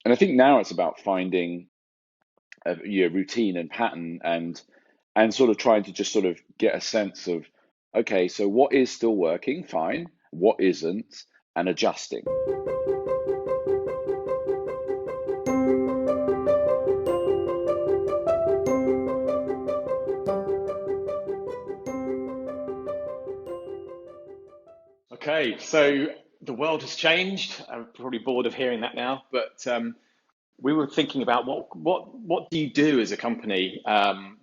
And I think now it's about finding a routine and pattern, and sort of trying to just sort of get a sense of, okay, so what is still working fine, what isn't, and adjusting. Okay, so the world has changed. I'm probably bored of hearing that now, but we were thinking about what do you do as a company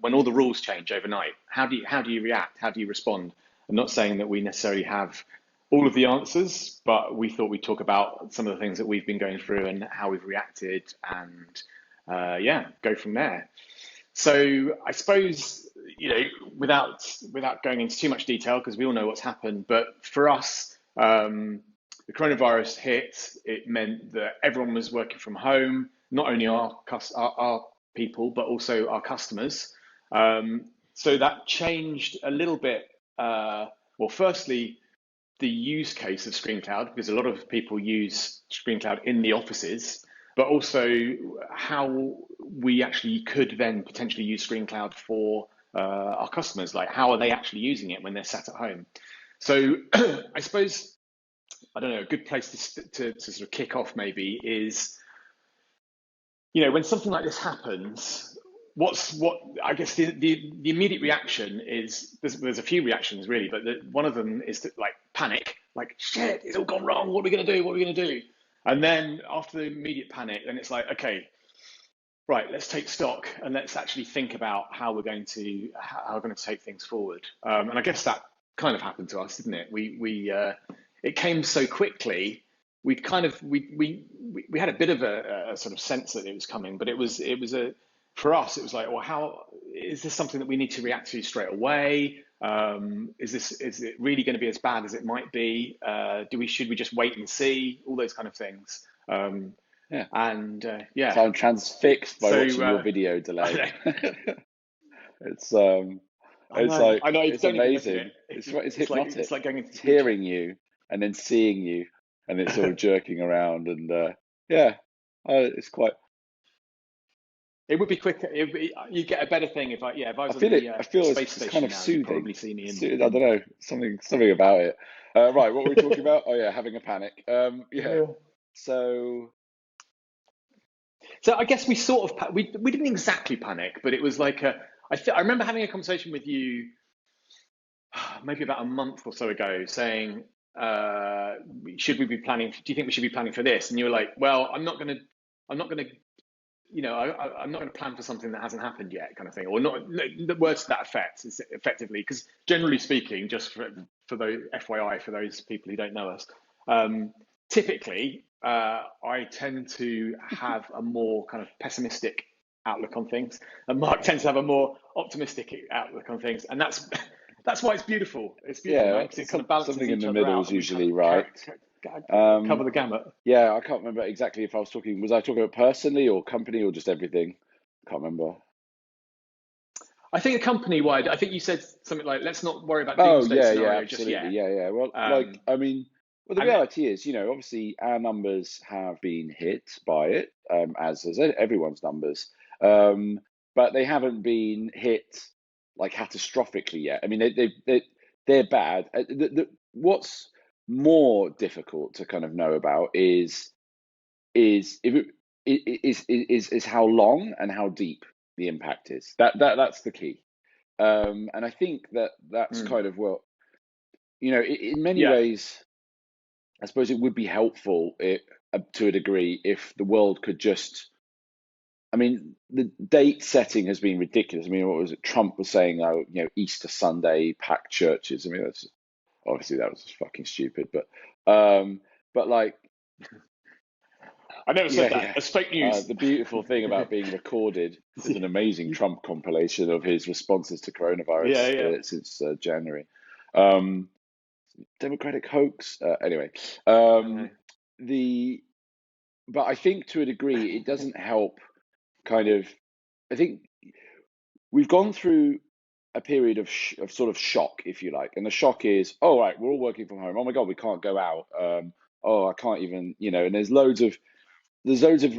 when all the rules change overnight? How do you react? How do you respond? I'm not saying that we necessarily have all of the answers, but we thought we'd talk about some of the things that we've been going through and how we've reacted, and yeah, go from there. So I suppose, without going into too much detail, because we all know what's happened, but for us, the coronavirus hit. It meant that everyone was working from home, not only our people, but also our customers. So that changed a little bit. Well, firstly, the use case of ScreenCloud, because a lot of people use ScreenCloud in the offices, but also how we actually could then potentially use ScreenCloud for our customers. Like, how are they actually using it when they're sat at home? So I suppose, I don't know, a good place to sort of kick off maybe is, when something like this happens, what I guess the immediate reaction is, there's a few reactions really, but one of them is to, like, panic, like, shit, it's all gone wrong. What are we going to do? What are we going to do? And then after the immediate panic, then it's like, okay, right, let's take stock and let's actually think about how we're going to take things forward. And I guess that kind of happened to us, didn't it? It came so quickly. We had a bit of a sort of sense that it was coming, but for us it was like, well, how is this something that we need to react to straight away? Is it really going to be as bad as it might be? Should we just wait and see? All those kind of things. Yeah. And yeah, So I'm transfixed by so watching your video delay. It's I it's know, like, I know. it's Don't even look at amazing. it. It's It's hypnotic. like going into the It's future. hearing you and then seeing you, and it's sort of jerking around, and yeah, it's quite. It would be quicker. You get a better thing if I I was on feel it. the I feel space it's kind station of now. You'd soothing. probably see me I don't know, something about it. Right, what were we talking about? Oh yeah, having a panic. Yeah. Yeah. So So I guess we sort of we didn't exactly panic, but it was like I remember having a conversation with you maybe about a month or so ago, saying, should we be planning? Do you think we should be planning for this? And you were like, well, I'm not gonna, I'm not going to plan for something that hasn't happened yet, kind of thing, or not. The words to that effect is effectively, because generally speaking, just for those FYI, for those people who don't know us, typically I tend to have a more kind of pessimistic outlook on things, and Mark tends to have a more optimistic outlook on things, and that's why it's beautiful. It's beautiful, yeah, man, because it kind of balances something in each the other middle out, is and we kind of usually right. cover Um, the gamut. yeah, I can't remember exactly if I was talking. Was I talking about personally or company or just everything? Can't remember. I think a company wide. I think you said something like, "Let's not worry about Oh doomsday yeah, yeah, scenario just absolutely. yet." Yeah, yeah. Well, like, Um, I mean, well, the and reality is, obviously our numbers have been hit by it, as has everyone's numbers. Um, but they haven't been hit like catastrophically yet. I mean, they're bad. What's more difficult to kind of know about is if it, is how long and how deep the impact is. That's the key. And I think that's mm, kind of what, in many yeah, ways, I suppose it would be helpful, to a degree, if the world could just. I mean, the date setting has been ridiculous. I mean, what was it? Trump was saying, oh, Easter Sunday, packed churches. I mean, that's obviously that was just fucking stupid, but like, I never said yeah, that. yeah. It's fake news. The beautiful thing about being recorded is an amazing Trump compilation of his responses to Yeah, coronavirus yeah. since January. Um, Democratic hoax. Anyway, I know. the but I think to a degree it doesn't help. Kind of, I think we've gone through a period of sort of shock, if you like, and the shock is, oh right, we're all working from home. Oh my God, we can't go out. Oh, I can't even, and there's loads of there's loads of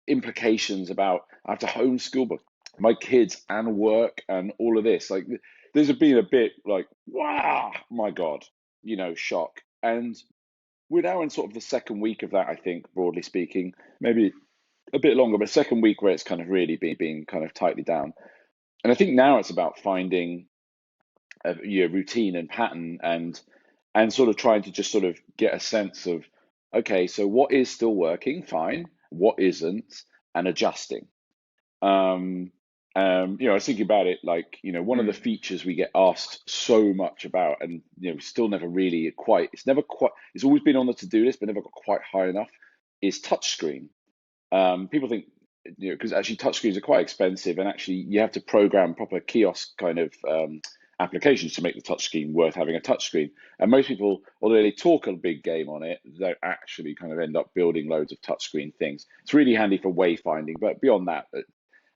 implications about I have to homeschool my kids and work and all of this. Like there's been a bit like, wow, my God, shock. And we're now in sort of the second week of that, I think, broadly speaking, maybe a bit longer, but second week where it's kind of really been kind of tightly down. And I think now it's about finding a routine and pattern and sort of trying to just sort of get a sense of, okay, so what is still working fine, what isn't, and adjusting. Um, I was thinking about it like, one of the Mm. features we get asked so much about, and still never really it's always been on the to-do list, but never got quite high enough, is touchscreen. People think, because actually touchscreens are quite expensive, and actually you have to program proper kiosk kind of applications to make the touchscreen worth having a touchscreen. And most people, although they talk a big game on it, don't actually kind of end up building loads of touchscreen things. It's really handy for wayfinding, but beyond that,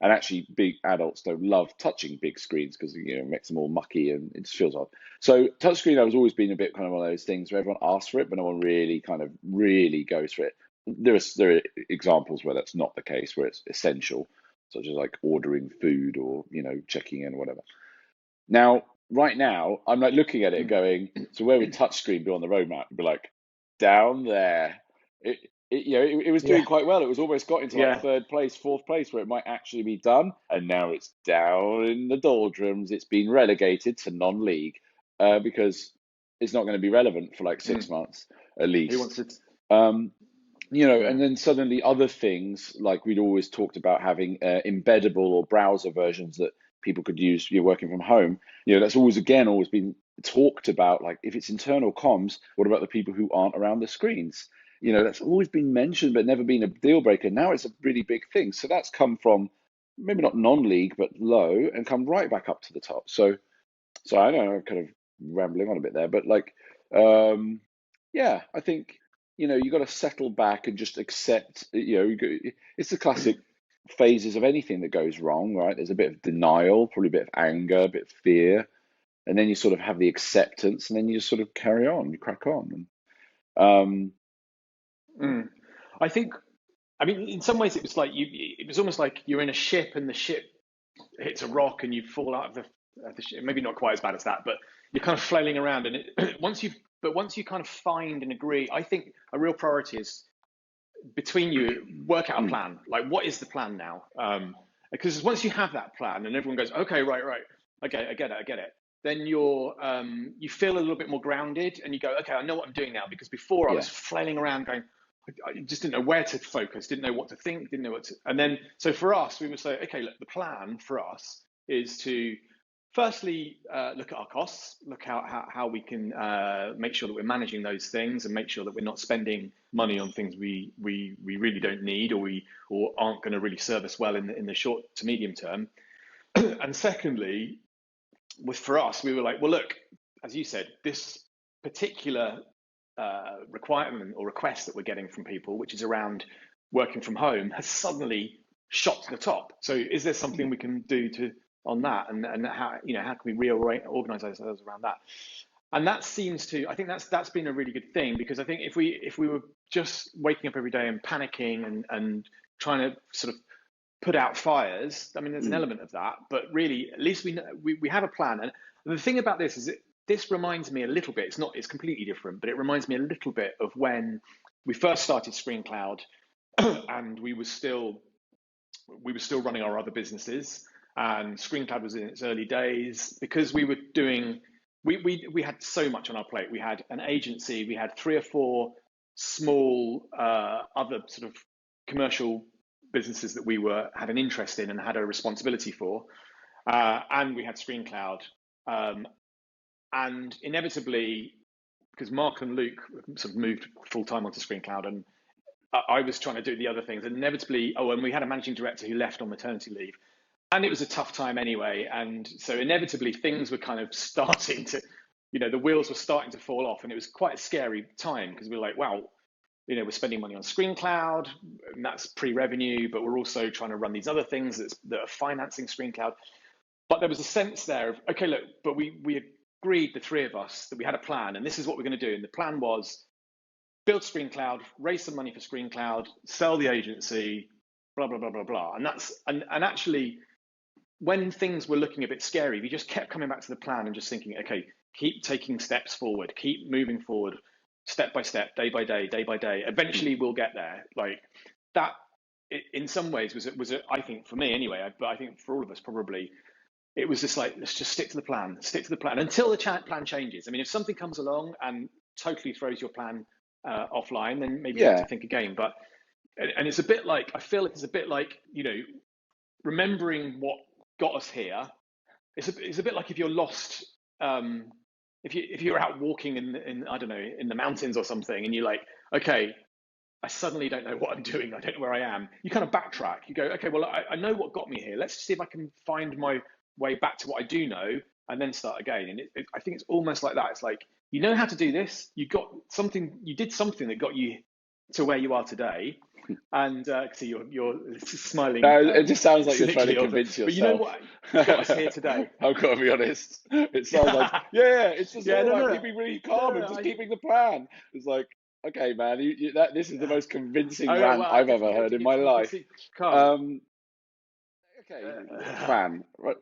and actually big adults don't love touching big screens because it makes them all mucky and it just feels odd. So touchscreen has always been a bit kind of one of those things where everyone asks for it, but no one really kind of really goes for it. There are examples where that's not the case, where it's essential, such as like ordering food or checking in or whatever. Now, right now, I'm like looking at it Mm. going, so where would touchscreen be on the roadmap? It'd be like down there. It was doing Yeah, quite well. It was almost got into like yeah. third place, fourth place, where it might actually be done, and now it's down in the doldrums. It's been relegated to non-league because it's not going to be relevant for like Mm. 6 months at Who wants least. to? Um, Yeah. and then suddenly other things like we'd always talked about having embeddable or browser versions that people could use, working from home. That's always been talked about. Like if it's internal comms, what about the people who aren't around the screens? That's always been mentioned, but never been a deal breaker. Now it's a really big thing. So that's come from maybe not non-league, but low, and come right back up to the top. So I know I'm kind of rambling on a bit there, but like, um, yeah, I think you got to settle back and just accept. It's the classic phases of anything that goes wrong, right? There's a bit of denial, probably a bit of anger, a bit of fear, and then you sort of have the acceptance, and then you just sort of carry on, you crack on. Um, Mm. I think, I mean, in some ways, it was like it was almost like you're in a ship and the ship hits a rock and you fall out of the ship. Maybe not quite as bad as that, but you're kind of flailing around. And once you kind of find and agree, I think a real priority is between you work out a mm, plan. Like, what is the plan now? Because once you have that plan and everyone goes, okay, right, okay, I get it. Then you feel a little bit more grounded and you go, okay, I know what I'm doing now. Because before I yeah, was flailing around going, I just didn't know where to focus, didn't know what to think, didn't know what to. And then, so for us, we would say, okay, look, the plan for us is to firstly look at our costs, look how we can make sure that we're managing those things and make sure that we're not spending money on things we really don't need or aren't going to really serve us well in the short to medium term. And secondly, for us, we were like, well, look, as you said, this particular requirement or request that we're getting from people, which is around working from home, has suddenly shot to the top. So, is there something mm, we can do to on that, and how can we reorganize ourselves around that? And that seems to, I think that's been a really good thing because I think if we were just waking up every day and panicking and trying to sort of put out fires. I mean, there's an mm, element of that, but really, at least we know, we have a plan. And the thing about this is that this reminds me a little bit. It's completely different, but it reminds me a little bit of when we first started ScreenCloud, and we were still running our other businesses, and ScreenCloud was in its early days because we were doing. We had so much on our plate. We had an agency. We had three or four small other sort of commercial businesses that we had an interest in and had a responsibility for, and we had ScreenCloud, and inevitably, because Mark and Luke sort of moved full time onto ScreenCloud, and I was trying to do the other things, and inevitably, and we had a managing director who left on maternity leave, and it was a tough time anyway, and so inevitably things were kind of starting to, the wheels were starting to fall off, and it was quite a scary time because we were like, wow, we're spending money on ScreenCloud, and that's pre-revenue, but we're also trying to run these other things that are financing ScreenCloud. But there was a sense there of, okay, look, but we agreed, the three of us, that we had a plan, and this is what we're going to do. And the plan was build ScreenCloud, raise some money for ScreenCloud, sell the agency, blah blah blah blah blah. And actually, when things were looking a bit scary, we just kept coming back to the plan and just thinking, okay, keep taking steps forward, keep moving forward, step by step, day by day, day by day. Eventually, we'll get there. Like that, in some ways, was I think for me anyway, but I think for all of us probably, it was just like, let's just stick to the plan, until the plan changes. I mean, if something comes along and totally throws your plan offline, then maybe you have to Yeah, think again. But and it's a bit like, I feel like it's a bit like, remembering what got us here. It's a bit like if you're lost, if you're out walking in I don't know, in the mountains or something, and you're like, okay, I suddenly don't know what I'm doing. I don't know where I am. You kind of backtrack. You go, okay, well, I know what got me here. Let's see if I can find my way back to what I do know, and then start again. And I think it's almost like that. It's like, you know how to do this. You did something that got you to where you are today. And see, you're smiling no, it just sounds like you're trying to cynically, convince but you know yourself. what got us here today? I've got to be honest. It sounds like, yeah, it's just Yeah, all no, about no, keeping really no, calm no, and no. just keeping the plan. It's like, okay, man, this is the most convincing I know. rant Well, I I've ever definitely don't heard think in my you can life. see, calm. Um, okay, plan. Right.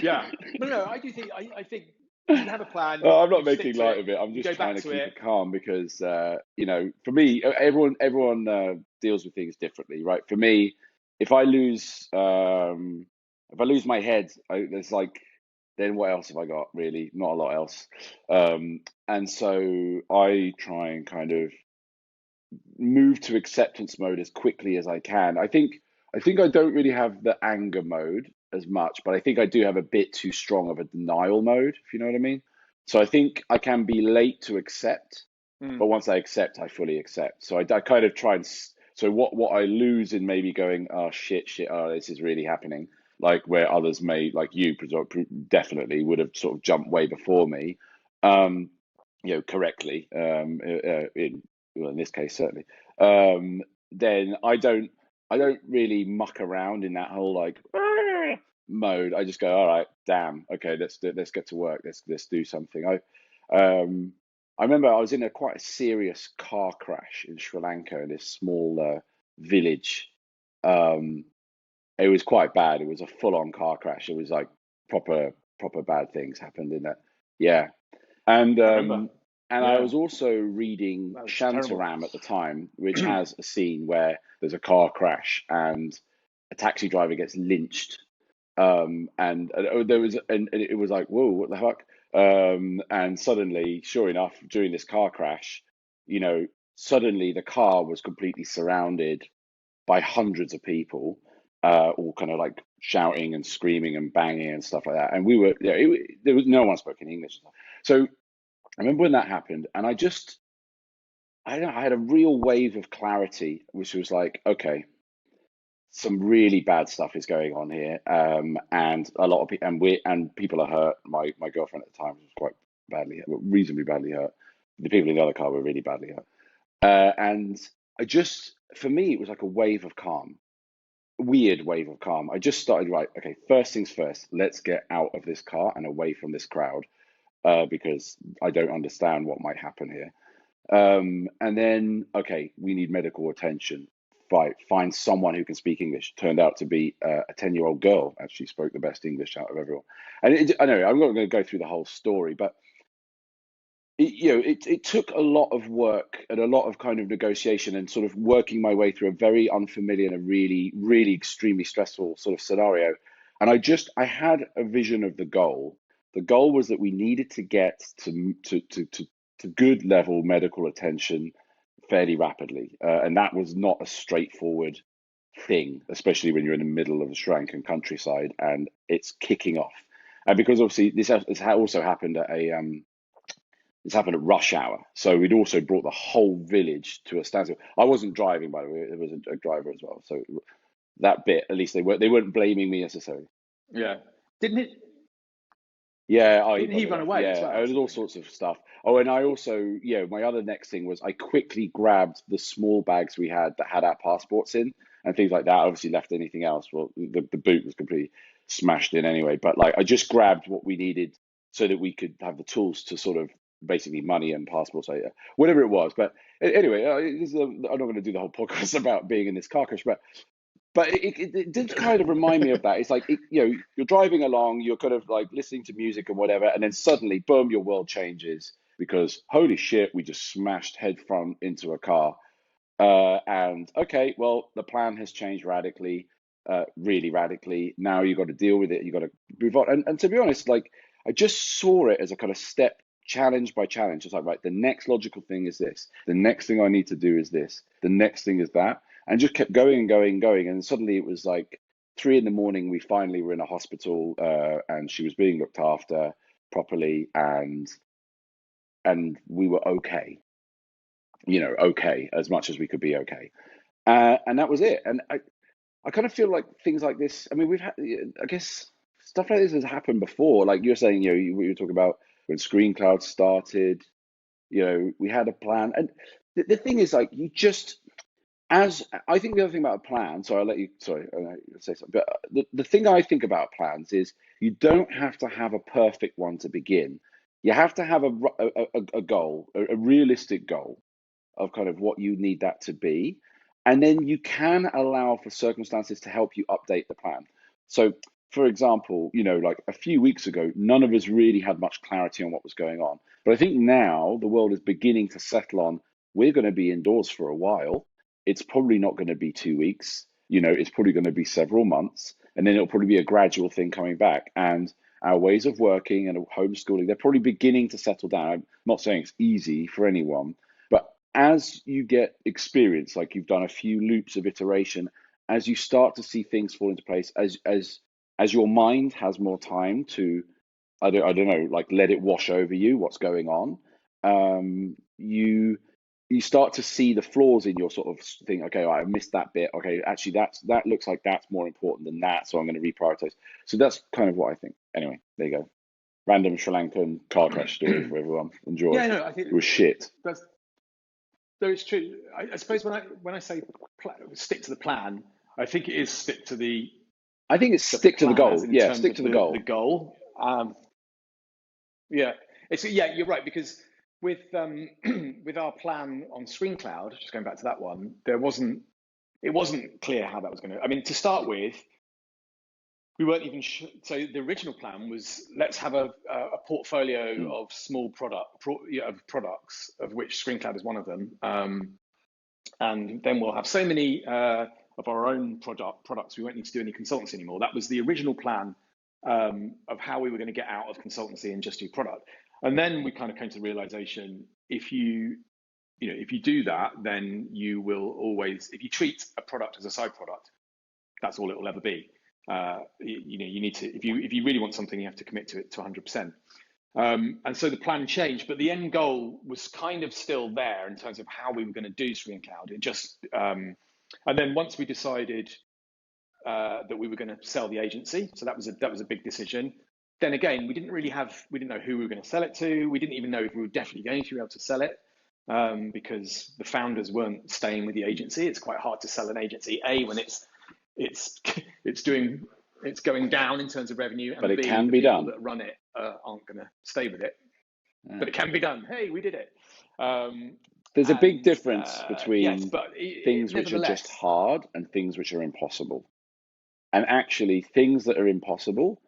Yeah, no. I do think I think you have a plan, I'm not you stick making to light it, of it. I'm you just go trying back to to keep it. it calm because, for me, everyone deals with things differently, right? For me, if I lose, if I lose my head, it's like, then what else have I got? Really, not a lot else. And so I try and kind of move to acceptance mode as quickly as I can. I think I don't really have the anger mode as much, but I think I do have a bit too strong of a denial mode, if you know what I mean. So I think I can be late to accept, Mm. but once I accept, I fully accept. So I kind of try and so what I lose in maybe going, oh shit, oh this is really happening, like where others may, like you definitely would have sort of jumped way before me, um, correctly, in this case certainly, um, then I don't really muck around in that whole like mode. I just go, all right, damn, okay, let's get to work. Let's do something. I remember I was in a quite a serious car crash in Sri Lanka in this small village. Um, it was quite bad. It was a full-on car crash. It was like proper bad things happened in that. Yeah, and I remember. um, and I Yeah, was also reading that was terrible. Shantaram at the time, which has a scene where there's a car crash and a taxi driver gets lynched. And there was, and it was like, whoa, what the fuck? And suddenly, sure enough, during this car crash, you know, suddenly the car was completely surrounded by hundreds of people, all kind of like shouting and screaming and banging and stuff like that. And we were, there was no one spoke in English. So I remember when that happened, and I don't know, I had a real wave of clarity, which was like, okay, some really bad stuff is going on here, and a lot of people, and people are hurt. My girlfriend at the time was quite badly, well, reasonably badly hurt. The people in the other car were really badly hurt, and for me, it was like a wave of calm, weird wave of calm. I just started, right, okay, first things first, let's get out of this car and away from this crowd, because I don't understand what might happen here. And then, okay, we need medical attention. Find someone who can speak English. Turned out to be a 10-year-old girl. Actually spoke the best English out of everyone. And I know I'm not going to go through the whole story, but it took a lot of work and a lot of kind of negotiation and sort of working my way through a very unfamiliar and a really, really extremely stressful sort of scenario. And I had a vision of the goal. The goal was that we needed to get to good level medical attention fairly rapidly, and that was not a straightforward thing, especially when you're in the middle of the Sri Lankan countryside and it's kicking off. And because obviously this also happened at a this happened at rush hour, so we'd also brought the whole village to a standstill. I wasn't driving, by the way; there was a driver as well. So that bit, at least they weren't blaming me necessarily. Yeah, didn't it? Yeah, oh, he Didn't he buggered run off. away as Yeah, well or there's all something? sorts of stuff. Oh, and I also, my other next thing was I quickly grabbed the small bags we had that had our passports in and things like that. Obviously, left anything else. Well, the boot was completely smashed in anyway. But like, I just grabbed what we needed so that we could have the tools to sort of basically money and passports, whatever it was. But anyway, I'm not going to do the whole podcast about being in this car crash, but it did kind of remind me of that. It's like, you're driving along, you're kind of like listening to music and whatever, and then suddenly, boom, your world changes because holy shit, we just smashed head front into a car. And okay, well, the plan has changed radically, really radically. Now you got to deal with it. You got to move on. And to be honest, like I just saw it as a kind of step, challenge by challenge. It's like, right, the next logical thing is this. The next thing I need to do is this. The next thing is that, and just kept going and going and going. And suddenly it was like 3 in the morning. We finally were in a hospital, and she was being looked after properly, and we were okay. Okay, as much as we could be okay. And that was it. And I kind of feel like things like this, I mean, we've had, I guess, stuff like this has happened before. Like you're saying, you were talking about when ScreenCloud started, we had a plan. And the thing is, like, as I think the other thing about a plan, so I'll let you, sorry, say something, but the thing I think about plans is you don't have to have a perfect one to begin. You have to have a goal, a realistic goal of kind of what you need that to be. And then you can allow for circumstances to help you update the plan. So, for example, like a few weeks ago, none of us really had much clarity on what was going on. But I think now the world is beginning to settle on, we're going to be indoors for a while. It's probably not going to be 2 weeks. It's probably going to be several months. And then it'll probably be a gradual thing coming back. And our ways of working and homeschooling, they're probably beginning to settle down. I'm not saying it's easy for anyone, but as you get experience, like you've done a few loops of iteration, as you start to see things fall into place, as your mind has more time to, I don't know, like let it wash over you, what's going on, you start to see the flaws in your sort of thing. Okay, I missed that bit. Okay, actually, that looks like that's more important than that, so I'm going to reprioritize. So that's kind of what I think. Anyway, there you go. Random Sri Lankan car crash story for everyone. Enjoy. Yeah, no, I think it was shit. that's no, it's true. I suppose when I say stick to the plan, I think it is stick to the I think it's stick to the plan as goal. in Yeah, terms stick of to the goal. the goal. Yeah, you're right, because with with our plan on ScreenCloud, just going back to that one, it wasn't clear how that was going to. I mean, to start with, we weren't even sure. So the original plan was, let's have a portfolio of small of products, of which ScreenCloud is one of them, and then we'll have so many of our own products, we won't need to do any consultancy anymore. That was the original plan of how we were going to get out of consultancy and just do product. And then we kind of came to the realization, if you do that, then you will always, if you treat a product as a side product, that's all it will ever be. You need to, if you really want something, you have to commit to it to 100%. And so the plan changed, but the end goal was kind of still there in terms of how we were going to do ScreenCloud. It just, and then once we decided that we were going to sell the agency, so that was a big decision. Then again, we didn't know who we were going to sell it to. We didn't even know if we were definitely going to be able to sell it, because the founders weren't staying with the agency. It's quite hard to sell an agency, when it's going down in terms of revenue, and but it B, can the be people done. that run it aren't going to stay with it. Yeah. But it can be done. Hey, we did it. There's a big difference between yes, but things which are just hard and things which are impossible. And actually, things that are impossible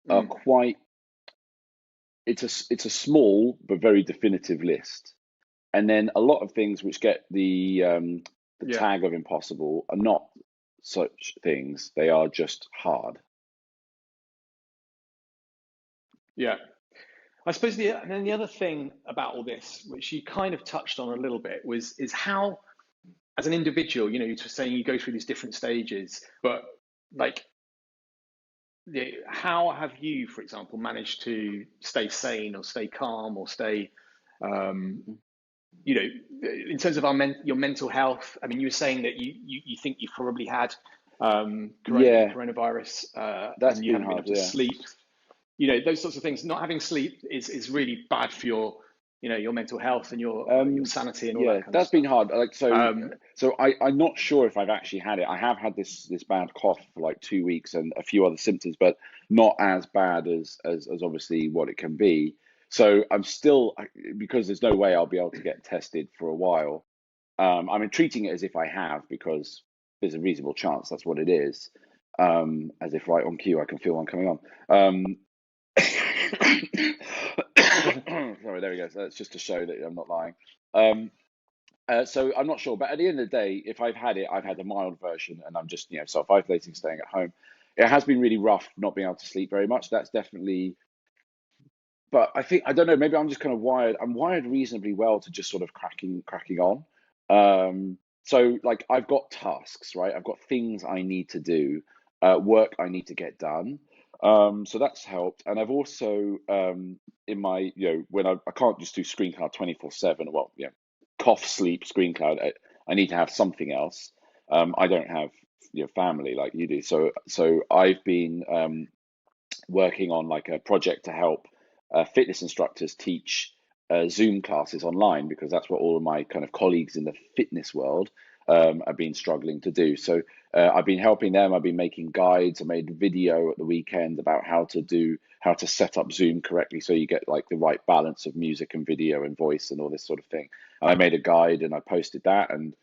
are quite. It's a small but very definitive list. And then a lot of things which get the tag of impossible are not such things. They are just hard. Yeah. I suppose and then the other thing about all this, which you kind of touched on a little bit, is how, as an individual, you're saying you go through these different stages, but like, how have you, for example, managed to stay sane or stay calm or stay, in terms of your mental health? I mean, you were saying that you think you've probably had coronavirus, that's and you been haven't been able to sleep. Those sorts of things. Not having sleep is really bad for your mental health and your sanity and all that kind of stuff. That's been hard. Like so I'm not sure if I've actually had it. I have had this bad cough for like 2 weeks and a few other symptoms, but not as bad as obviously what it can be. So I'm still, because there's no way I'll be able to get tested for a while. I'm treating it as if I have, because there's a reasonable chance that's what it is. As if right on cue I can feel one coming on. Sorry, there we go. So that's just to show that I'm not lying. Um, so I'm not sure, but at the end of the day, if I've had it, I've had a mild version, and I'm just self-isolating, staying at home. It has been really rough not being able to sleep very much. That's definitely, but I think I don't know. Maybe I'm just kind of wired. I'm wired reasonably well to just sort of cracking on. So like I've got tasks, right? I've got things I need to do, work I need to get done. So that's helped, and I've also in my when I can't just do ScreenCloud 24/7. Well, cough, sleep, ScreenCloud. I need to have something else. I don't have family like you do, so I've been working on like a project to help fitness instructors teach Zoom classes online, because that's what all of my kind of colleagues in the fitness world have been struggling to do. So I've been helping them. I've been making guides. I made a video at the weekend about how to set up Zoom correctly, so you get like the right balance of music and video and voice and all this sort of thing. And I made a guide and I posted that, and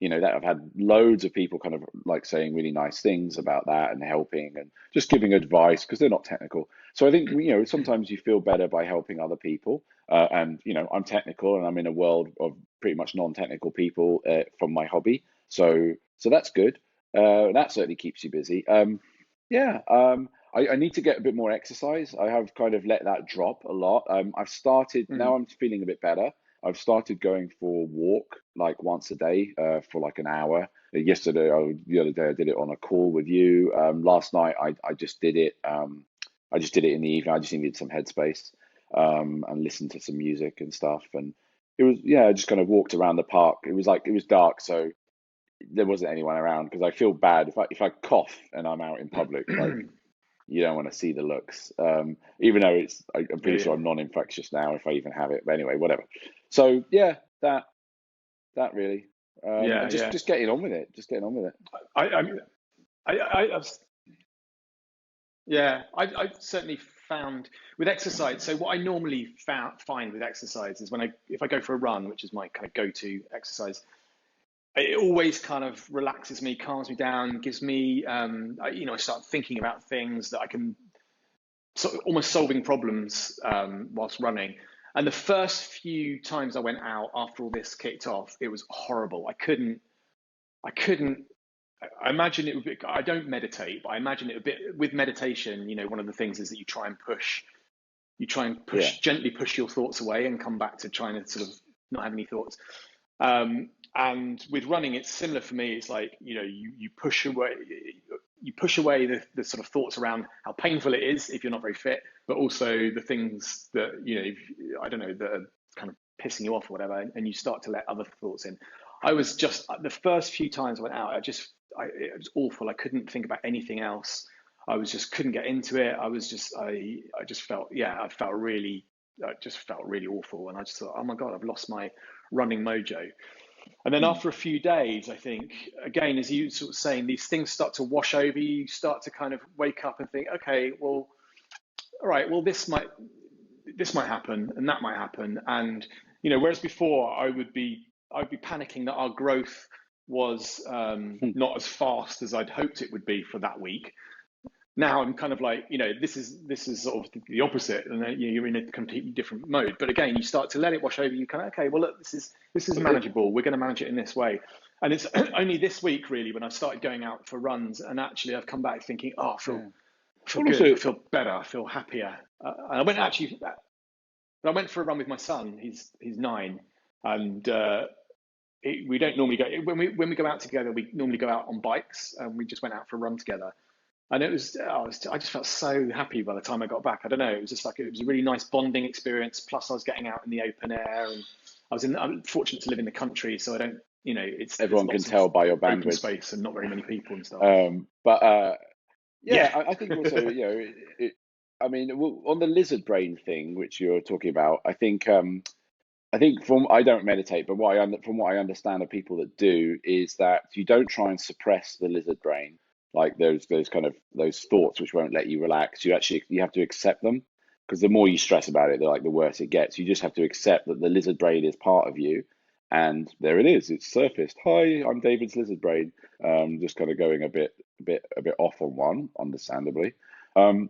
that I've had loads of people kind of like saying really nice things about that and helping and just giving advice, because they're not technical. So I think sometimes you feel better by helping other people. And I'm technical, and I'm in a world of pretty much non-technical people from my hobby. So that's good. That certainly keeps you busy. Yeah. I need to get a bit more exercise. I have kind of let that drop a lot. I've started now. Mm. I'm feeling a bit better. I've started going for a walk like once a day for like an hour. Yesterday, the other day, I did it on a call with you. Last night, I just did it. I just did it in the evening. I just needed some headspace and listened to some music and stuff. And it was, yeah, I just kind of walked around the park. It was dark, so there wasn't anyone around, because I feel bad if I cough and I'm out in public. Like, you don't want to see the looks. Even though I'm Yeah, pretty yeah, sure I'm non-infectious now if I even have it. But anyway, whatever. So yeah, that really, yeah, and just yeah. just getting on with it. Just getting on with it. I, I, I've, yeah, I certainly found with exercise. So what I normally find with exercise is if I go for a run, which is my kind of go-to exercise, it always kind of relaxes me, calms me down, gives me, I start thinking about things that I can almost solving problems whilst running. And the first few times I went out after all this kicked off, it was horrible. I couldn't. I imagine it would be. I don't meditate, but I imagine it a bit with meditation. One of the things is that you try and Yeah, gently push your thoughts away and come back to trying to sort of not have any thoughts. And with running, it's similar for me. It's like you push away the sort of thoughts around how painful it is if you're not very fit, but also the things that I don't know, that are kind of pissing you off or whatever, and you start to let other thoughts in. I was just the first few times I went out, it was awful. I couldn't think about anything else. I was just couldn't get into it. I just felt, yeah, I just felt really awful, and I just thought, oh my God, I've lost my running mojo. And then mm, after a few days, I think, again, as you sort of saying, these things start to wash over you. You start to kind of wake up and think, okay, well, all right, well, this might happen and that might happen. And whereas before I'd be panicking that our growth was not as fast as I'd hoped it would be for that week. Now I'm kind of like, this is sort of the opposite, and then you're in a completely different mode. But again, you start to let it wash over you. Kind of, okay, well, look, this is manageable. We're going to manage it in this way. And it's only this week really when I started going out for runs, and actually I've come back thinking, oh, yeah. I feel Well, good. I also, feel better. I feel happier. And I went for a run with my son. He's 9, and we don't normally go when we go out together. We normally go out on bikes, and we just went out for a run together. And I just felt so happy by the time I got back. I don't know. It was just like it was a really nice bonding experience. Plus, I was getting out in the open air, and I'm fortunate to live in the country, so I don't, there's everyone can lots of tell by your open bandwidth. space and not very many people and stuff. But yeah, Yeah. I think also, I mean, well, on the lizard brain thing, which you're talking about, I think from I don't meditate, but from what I understand of people that do is that you don't try and suppress the lizard brain, like those kind of those thoughts which won't let you relax. You have to accept them. because the more you stress about it, the worse it gets. You just have to accept that the lizard brain is part of you, and there it is. It's surfaced. Hi, I'm David's lizard brain. Just kind of going a bit off on one, understandably. You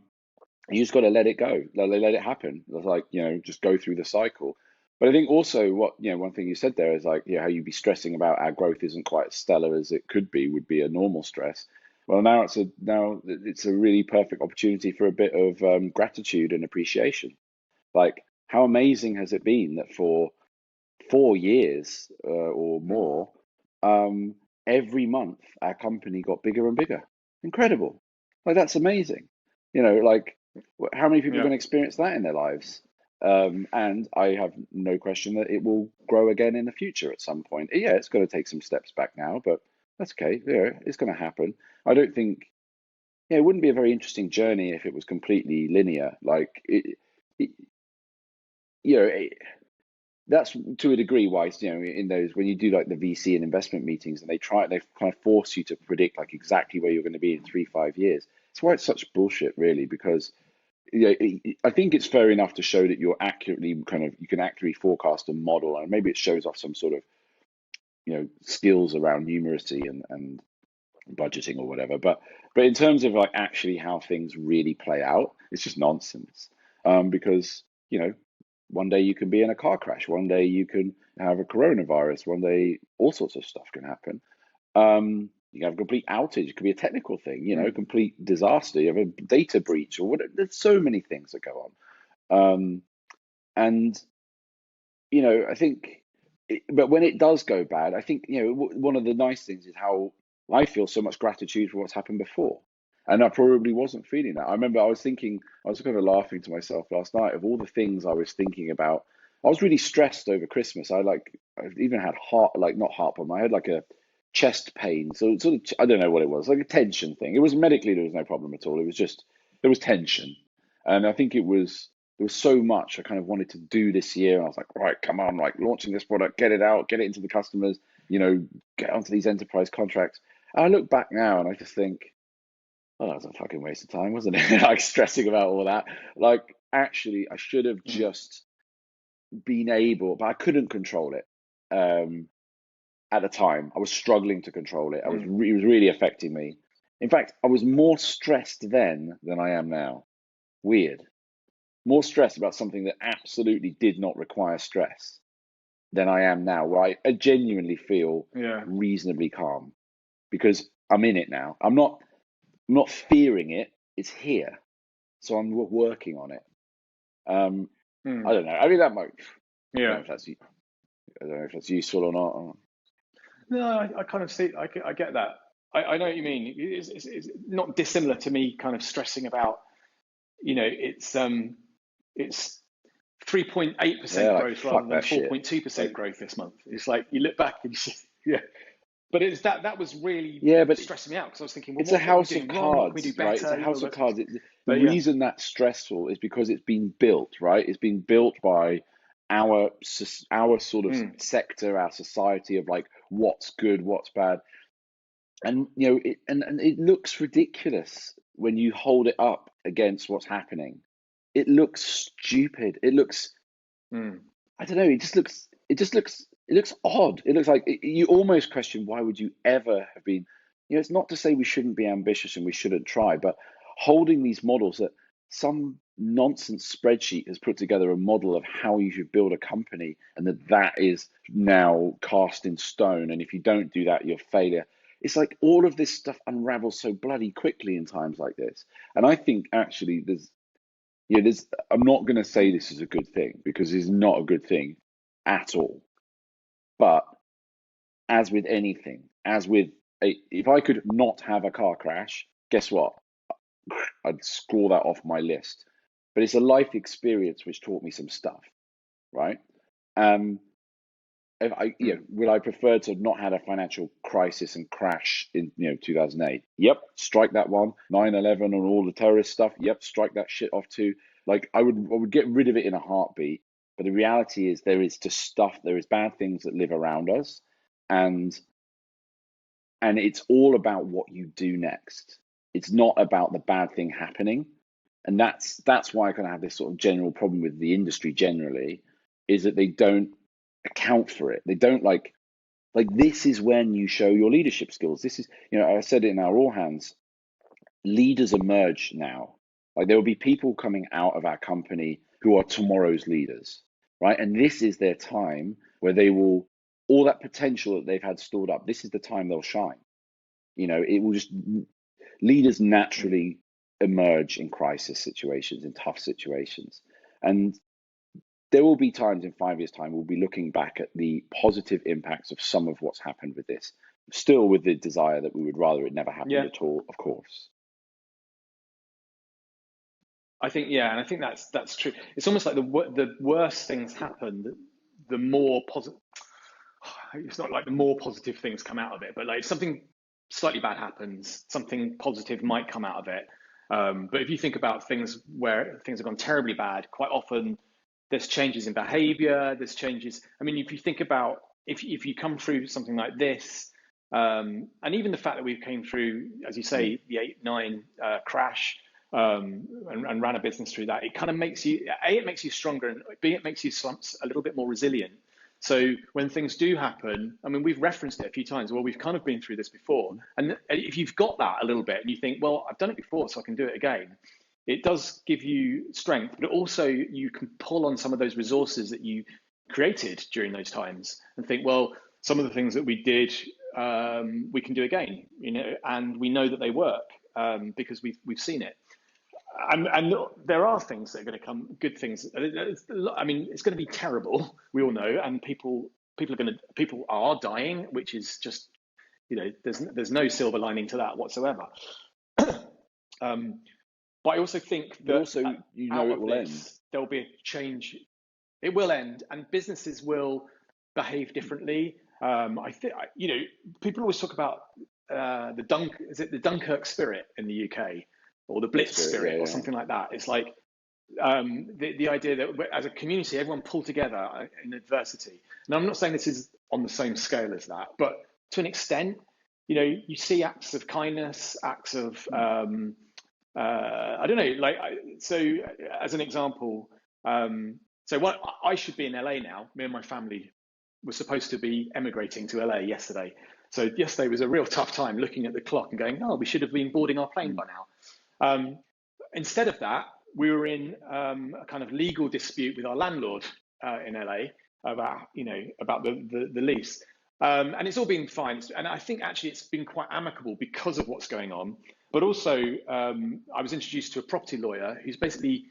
just got to let it go, let it happen. It's like, just go through the cycle. But I think also one thing you said there is like, how you'd be stressing about our growth isn't quite as stellar as it could be, would be a normal stress. Well, now it's a really perfect opportunity for a bit of gratitude and appreciation. Like, how amazing has it been that for 4 years or more, every month our company got bigger and bigger. Incredible. Like, that's amazing. Like, how many people are Yeah. going to experience that in their lives? And I have no question that it will grow again in the future at some point. Yeah, it's going to take some steps back now, but that's okay. Yeah, it's going to happen. I don't think, it wouldn't be a very interesting journey if it was completely linear. Like, it you know, it, that's to a degree why, in those, when you do like the VC and investment meetings, and they kind of force you to predict like exactly where you're going to be in 3, 5 years. It's why it's such bullshit, really, because I think it's fair enough to show that you can accurately forecast and model, and maybe it shows off some sort of skills around numeracy and budgeting or whatever. But in terms of like actually how things really play out, it's just nonsense. Because one day you can be in a car crash, one day you can have a coronavirus, one day all sorts of stuff can happen. You can have a complete outage. It could be a technical thing, complete disaster. You have a data breach or whatever. There's so many things that go on. And, I think, but when it does go bad, I think, one of the nice things is how I feel so much gratitude for what's happened before. And I probably wasn't feeling that. I remember I was kind of laughing to myself last night of all the things I was thinking about. I was really stressed over Christmas. I even had not heartburn. I had like a chest pain. So sort of, I don't know what it was, like a tension thing. It was medically, there was no problem at all. It was just, there was tension. And I think there was so much I kind of wanted to do this year. And I was like, right, come on, like launching this product, get it out, get it into the customers, get onto these enterprise contracts. And I look back now and I just think, oh, that was a fucking waste of time, wasn't it? Like stressing about all that. Like, actually, I should have just been able, but I couldn't control it. At the time, I was struggling to control it. It was really affecting me. In fact, I was more stressed then than I am now. Weird. More stressed about something that absolutely did not require stress than I am now, where I genuinely feel Yeah. reasonably calm because I'm in it now. I'm not fearing it. It's here. So I'm working on it. I don't know. I mean, that might. I don't know Yeah. if that's. I don't know if that's useful or not. No, I kind of see. I get that. I know what you mean. It's not dissimilar to me kind of stressing about. It's 3.8% Yeah, like growth rather fuck than that shit. 4.2% Like, growth this month. It's like you look back and you say, yeah. But it's that was really yeah, but stressing me out because I was thinking, well, it's a what are we house of doing wrong? What can we do cards, right? It's a better? All house of those sorts of cards. things. The But yeah. reason that's stressful is because it's been built, right? It's been built by our sort of sector, our society of like what's good, what's bad, and and it looks ridiculous when you hold it up against what's happening. It looks stupid. It looks, I don't know. It looks odd. It looks like you almost question why would you ever have been. It's not to say we shouldn't be ambitious and we shouldn't try, but holding these models that some nonsense spreadsheet has put together a model of how you should build a company, and that is now cast in stone. And if you don't do that, you're a failure. It's like all of this stuff unravels so bloody quickly in times like this. And I think actually I'm not going to say this is a good thing because it's not a good thing at all. But as with anything, if I could not have a car crash, guess what? I'd score that off my list. But it's a life experience which taught me some stuff, right? Would I prefer to have not had a financial crisis and crash in 2008? Yep, strike that one. 9/11 and all the terrorist stuff. Yep, strike that shit off too. Like I would get rid of it in a heartbeat. But the reality is there is just stuff. There is bad things that live around us, and it's all about what you do next. It's not about the bad thing happening. And that's why I kind of have this sort of general problem with the industry generally, is that they don't account for it. They don't like this is when you show your leadership skills. This is, I said it in our all hands, leaders emerge now. Like there will be people coming out of our company who are tomorrow's leaders, right? And this is their time where they will, all that potential that they've had stored up, this is the time they'll shine. It will just, leaders naturally emerge in crisis situations, in tough situations. And there will be times in 5 years' time we'll be looking back at the positive impacts of some of what's happened with this, still with the desire that we would rather it never happened at all, of course. I think, yeah, and I think that's true. It's almost like the worse things happen, the more positive. It's not like the more positive things come out of it, but like if something slightly bad happens, something positive might come out of it. But if you think about things where things have gone terribly bad, quite often there's changes in behavior, there's changes. I mean, if you think about if you come through something like this, and even the fact that we came through, as you say, the 8-9 crash, and ran a business through that, it kind of makes you, it makes you stronger, and B, it makes you a little bit more resilient. So when things do happen, I mean, we've referenced it a few times. Well, we've kind of been through this before. And if you've got that a little bit and you think, well, I've done it before, so I can do it again, it does give you strength, but also you can pull on some of those resources that you created during those times and think, well, some of the things that we did, we can do again, and we know that they work because we've seen it. And there are things that are going to come, good things. I mean, it's going to be terrible. We all know, and people are dying, which is just, there's no silver lining to that whatsoever. But I also think that also, it will end. There'll be a change. It will end, and businesses will behave differently. I think, people always talk about the Dunkirk spirit in the UK, or the Blitz spirit, or something like that. It's like the idea that as a community, everyone pull together in adversity. Now, I'm not saying this is on the same scale as that, but to an extent, you see acts of kindness, acts of I don't know, like, so as an example, so what, I should be in LA now. Me and my family were supposed to be emigrating to LA yesterday. So yesterday was a real tough time looking at the clock and going, oh, we should have been boarding our plane by now. Instead of that, we were in a kind of legal dispute with our landlord in LA about the lease. And it's all been fine. And I think actually it's been quite amicable because of what's going on. But also, I was introduced to a property lawyer who's basically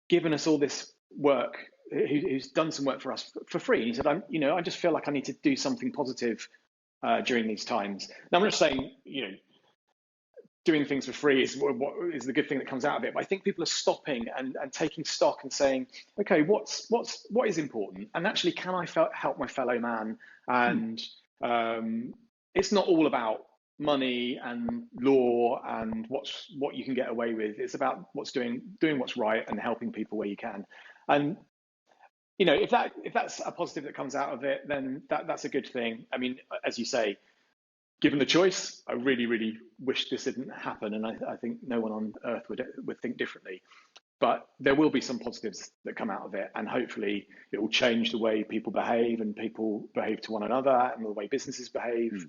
given us all this work, who's done some work for us for free. And he said, I just feel like I need to do something positive during these times. Now, I'm not saying, doing things for free is what is the good thing that comes out of it. But I think people are stopping and taking stock and saying, okay, what is important? And actually, can I help my fellow man? And it's not all about money and law and what you can get away with. It's about doing what's right and helping people where you can. And if that's a positive that comes out of it, then that's a good thing. I mean, as you say, given the choice, I really, really wish this didn't happen, and I think no one on earth would think differently. But there will be some positives that come out of it, and hopefully it will change the way people behave, and people behave to one another, and the way businesses behave.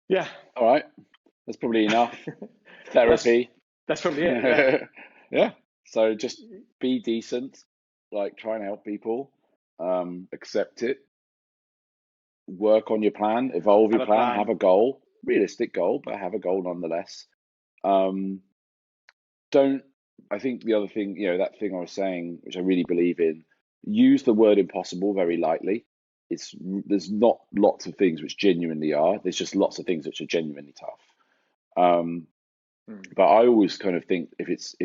Yeah. All right. That's probably enough therapy. That's probably it. Yeah. Yeah. So just be decent, like try and help people, accept it, work on your plan, evolve your plan, have a goal, realistic goal, but have a goal nonetheless. I think the other thing, that thing I was saying, which I really believe in, use the word impossible very lightly. There's not lots of things which genuinely are. There's just lots of things which are genuinely tough. But I always kind of think if it's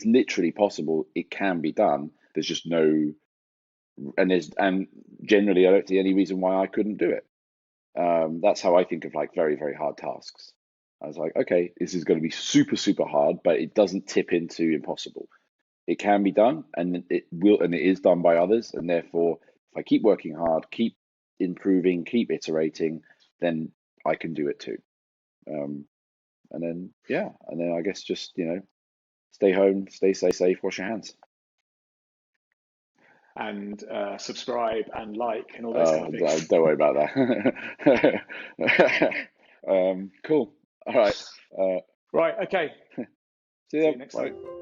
literally possible, it can be done. There's just no, and generally I don't see any reason why I couldn't do it. That's how I think of like very, very hard tasks. I was like, okay, this is going to be super, super hard, but it doesn't tip into impossible. It can be done, and it will, and it is done by others. And therefore, if I keep working hard, keep improving, keep iterating, then I can do it too. And then yeah, and then I guess just stay home, stay safe, wash your hands. And subscribe and like and all those kind of things. Don't worry about that. Cool. All right. Right. Okay. See See ya. you next Bye. time.